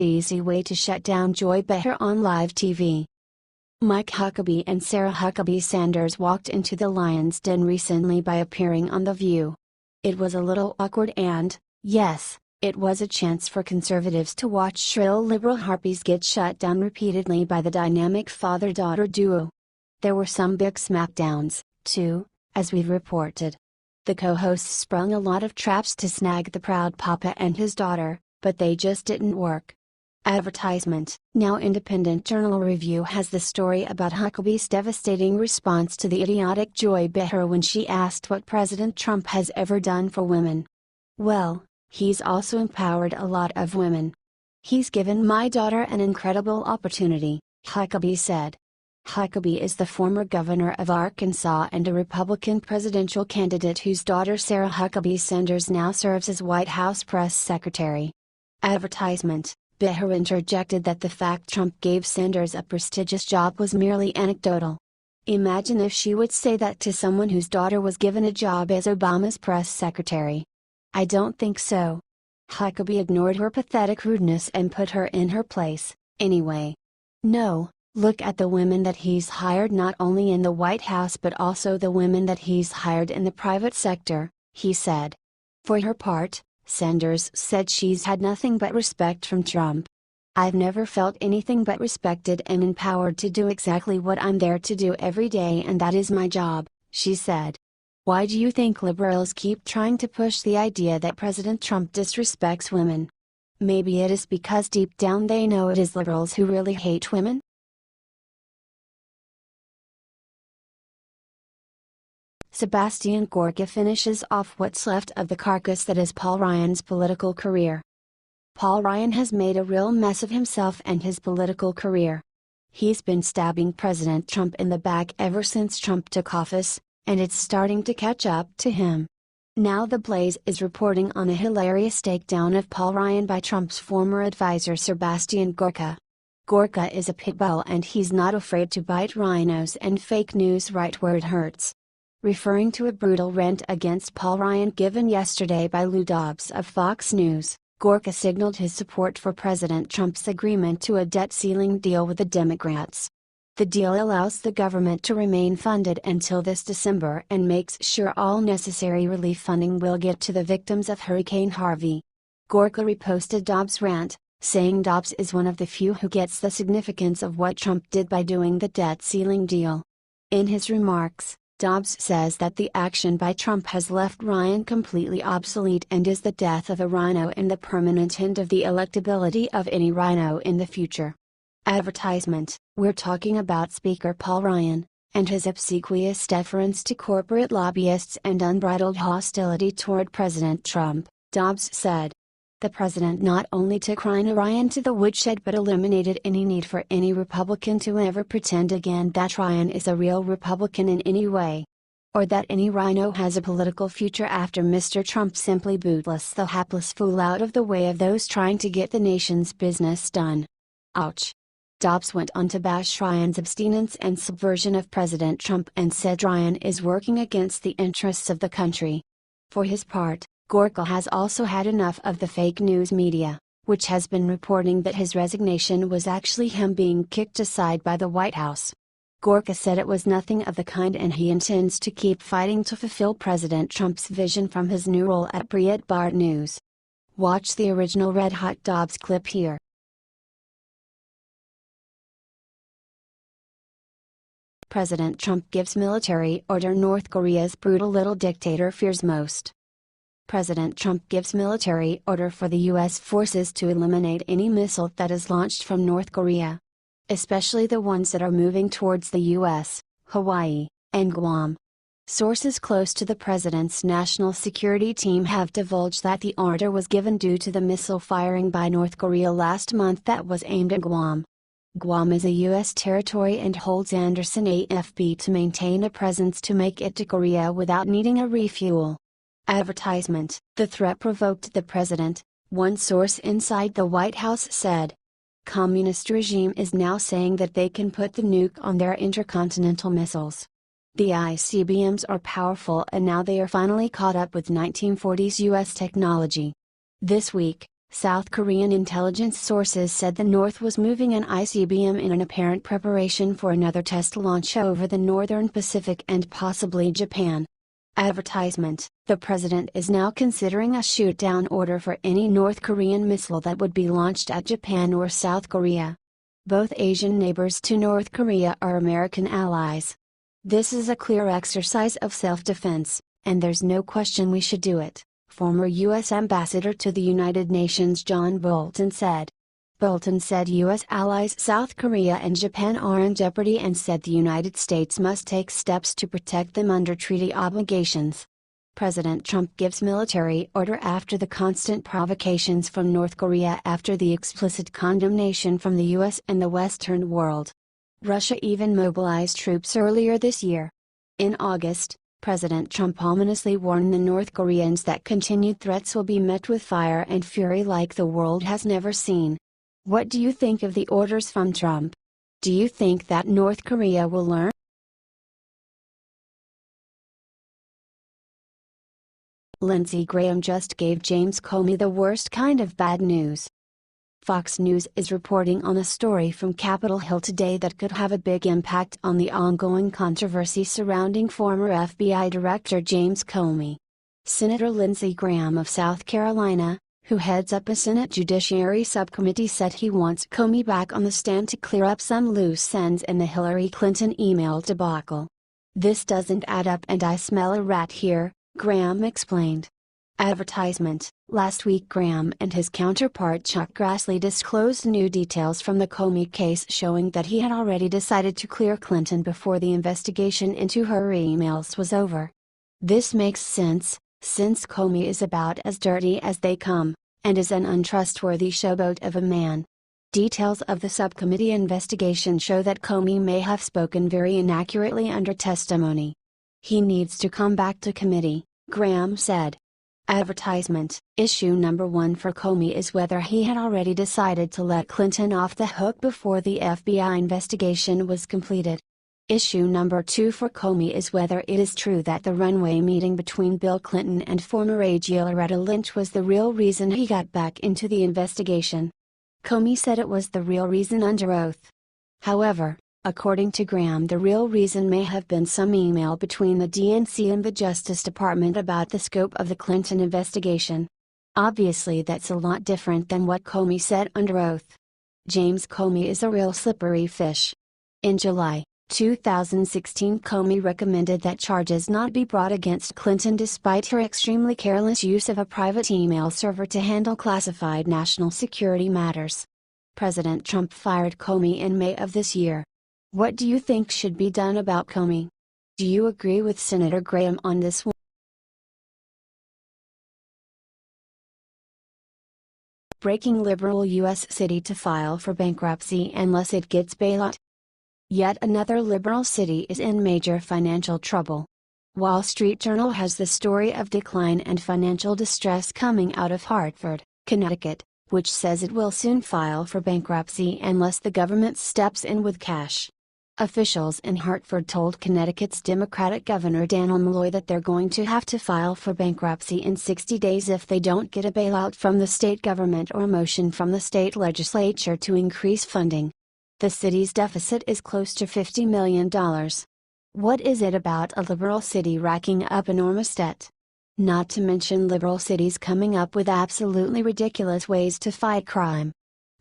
Easy way to shut down Joy Behar on live TV. Mike Huckabee and Sarah Huckabee Sanders walked into the Lion's Den recently by appearing on The View. It was a little awkward and, yes, it was a chance for conservatives to watch shrill liberal harpies get shut down repeatedly by the dynamic father-daughter duo. There were some big smackdowns, too, as we've reported. The co-hosts sprung a lot of traps to snag the proud papa and his daughter, but they just didn't work. Advertisement. Now Independent Journal Review has the story about Huckabee's devastating response to the idiotic Joy Behar when she asked what President Trump has ever done for women. Well, he's also empowered a lot of women. He's given my daughter an incredible opportunity, Huckabee said. Huckabee is the former governor of Arkansas and a Republican presidential candidate whose daughter Sarah Huckabee Sanders now serves as White House press secretary. Advertisement. Behar interjected that the fact Trump gave Sanders a prestigious job was merely anecdotal. Imagine if she would say that to someone whose daughter was given a job as Obama's press secretary. I don't think so. Huckabee ignored her pathetic rudeness and put her in her place, anyway. No, look at the women that he's hired not only in the White House but also the women that he's hired in the private sector, he said. For her part, Sanders said she's had nothing but respect from Trump. I've never felt anything but respected and empowered to do exactly what I'm there to do every day, and that is my job, she said. Why do you think liberals keep trying to push the idea that President Trump disrespects women? Maybe it is because deep down they know it is liberals who really hate women? Sebastian Gorka finishes off what's left of the carcass that is Paul Ryan's political career. Paul Ryan has made a real mess of himself and his political career. He's been stabbing President Trump in the back ever since Trump took office, and it's starting to catch up to him. Now The Blaze is reporting on a hilarious takedown of Paul Ryan by Trump's former advisor Sebastian Gorka. Gorka is a pit bull and he's not afraid to bite rhinos and fake news right where it hurts. Referring to a brutal rant against Paul Ryan given yesterday by Lou Dobbs of Fox News, Gorka signaled his support for President Trump's agreement to a debt ceiling deal with the Democrats. The deal allows the government to remain funded until this December and makes sure all necessary relief funding will get to the victims of Hurricane Harvey. Gorka reposted Dobbs' rant, saying Dobbs is one of the few who gets the significance of what Trump did by doing the debt ceiling deal. In his remarks, Dobbs says that the action by Trump has left Ryan completely obsolete and is the death of a rhino and the permanent end of the electability of any rhino in the future. Advertisement. We're talking about Speaker Paul Ryan, and his obsequious deference to corporate lobbyists and unbridled hostility toward President Trump, Dobbs said. The president not only took Ryan to the woodshed but eliminated any need for any Republican to ever pretend again that Ryan is a real Republican in any way. Or that any rhino has a political future after Mr. Trump simply bootless the hapless fool out of the way of those trying to get the nation's business done. Ouch. Dobbs went on to bash Ryan's abstinence and subversion of President Trump and said Ryan is working against the interests of the country. For his part, Gorka has also had enough of the fake news media, which has been reporting that his resignation was actually him being kicked aside by the White House. Gorka said it was nothing of the kind and he intends to keep fighting to fulfill President Trump's vision from his new role at Breitbart News. Watch the original Red Hot Dobbs clip here. President Trump gives military order North Korea's brutal little dictator fears most. President Trump gives military order for the U.S. forces to eliminate any missile that is launched from North Korea. Especially the ones that are moving towards the U.S., Hawaii, and Guam. Sources close to the president's national security team have divulged that the order was given due to the missile firing by North Korea last month that was aimed at Guam. Guam is a U.S. territory and holds Anderson AFB to maintain a presence to make it to Korea without needing a refuel. Advertisement. The threat provoked the president, one source inside the White House said. Communist regime is now saying that they can put the nuke on their intercontinental missiles. The ICBMs are powerful and now they are finally caught up with 1940s U.S. technology. This week, South Korean intelligence sources said the North was moving an ICBM in an apparent preparation for another test launch over the northern Pacific and possibly Japan. Advertisement: the president is now considering a shoot-down order for any North Korean missile that would be launched at Japan or South Korea. Both Asian neighbors to North Korea are American allies. This is a clear exercise of self-defense, and there's no question we should do it, former U.S. Ambassador to the United Nations John Bolton said. Bolton said U.S. allies South Korea and Japan are in jeopardy and said the United States must take steps to protect them under treaty obligations. President Trump gives military order after the constant provocations from North Korea after the explicit condemnation from the U.S. and the Western world. Russia even mobilized troops earlier this year. In August, President Trump ominously warned the North Koreans that continued threats will be met with fire and fury like the world has never seen. What do you think of the orders from Trump? Do you think that North Korea will learn? Lindsey Graham just gave James Comey the worst kind of bad news. Fox News is reporting on a story from Capitol Hill today that could have a big impact on the ongoing controversy surrounding former FBI Director James Comey. Senator Lindsey Graham of South Carolina, who heads up a Senate Judiciary Subcommittee, said he wants Comey back on the stand to clear up some loose ends in the Hillary Clinton email debacle. "This doesn't add up and I smell a rat here," Graham explained. Advertisement: last week Graham and his counterpart Chuck Grassley disclosed new details from the Comey case showing that he had already decided to clear Clinton before the investigation into her emails was over. This makes sense, since Comey is about as dirty as they come, and is an untrustworthy showboat of a man. Details of the subcommittee investigation show that Comey may have spoken very inaccurately under testimony. He needs to come back to committee, Graham said. Advertisement: issue number 1 for Comey is whether he had already decided to let Clinton off the hook before the FBI investigation was completed. Issue number 2 for Comey is whether it is true that the runway meeting between Bill Clinton and former AG Loretta Lynch was the real reason he got back into the investigation. Comey said it was the real reason under oath. However, according to Graham, the real reason may have been some email between the DNC and the Justice Department about the scope of the Clinton investigation. Obviously that's a lot different than what Comey said under oath. James Comey is a real slippery fish. In July 2016, Comey recommended that charges not be brought against Clinton despite her extremely careless use of a private email server to handle classified national security matters. President Trump fired Comey in May of this year. What do you think should be done about Comey? Do you agree with Senator Graham on this one? Breaking: liberal U.S. city to file for bankruptcy unless it gets bailout. Yet another liberal city is in major financial trouble. Wall Street Journal has the story of decline and financial distress coming out of Hartford, Connecticut, which says it will soon file for bankruptcy unless the government steps in with cash. Officials in Hartford told Connecticut's Democratic Governor Daniel Malloy that they're going to have to file for bankruptcy in 60 days if they don't get a bailout from the state government or a motion from the state legislature to increase funding. The city's deficit is close to $50 million. What is it about a liberal city racking up enormous debt? Not to mention liberal cities coming up with absolutely ridiculous ways to fight crime.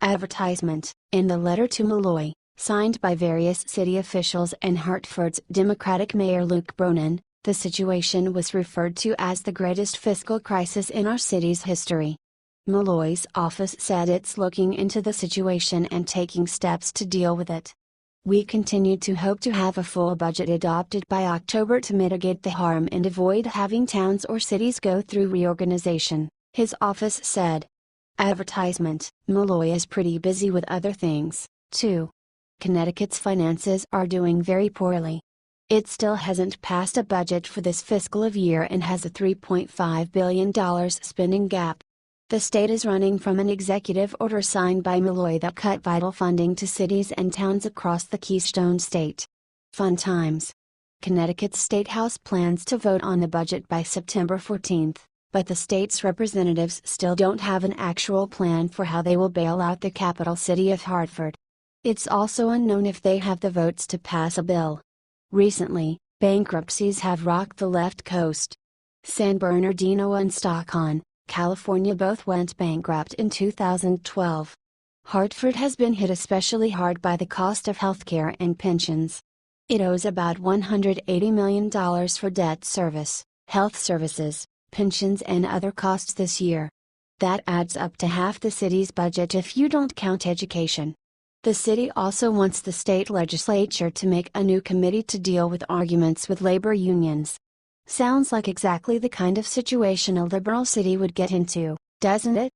Advertisement: in the letter to Malloy, signed by various city officials and Hartford's Democratic Mayor Luke Bronin, the situation was referred to as the greatest fiscal crisis in our city's history. Malloy's office said it's looking into the situation and taking steps to deal with it. We continue to hope to have a full budget adopted by October to mitigate the harm and avoid having towns or cities go through reorganization, his office said. Advertisement: Malloy is pretty busy with other things, too. Connecticut's finances are doing very poorly. It still hasn't passed a budget for this fiscal year and has a $3.5 billion spending gap. The state is running from an executive order signed by Malloy that cut vital funding to cities and towns across the Keystone State. Fun times. Connecticut's State House plans to vote on the budget by September 14. But the state's representatives still don't have an actual plan for how they will bail out the capital city of Hartford. It's also unknown if they have the votes to pass a bill. Recently, bankruptcies have rocked the left coast. San Bernardino and Stockton, California both went bankrupt in 2012. Hartford has been hit especially hard by the cost of healthcare and pensions. It owes about $180 million for debt service, health services, pensions and other costs this year. That adds up to half the city's budget if you don't count education. The city also wants the state legislature to make a new committee to deal with arguments with labor unions. Sounds like exactly the kind of situation a liberal city would get into, doesn't it?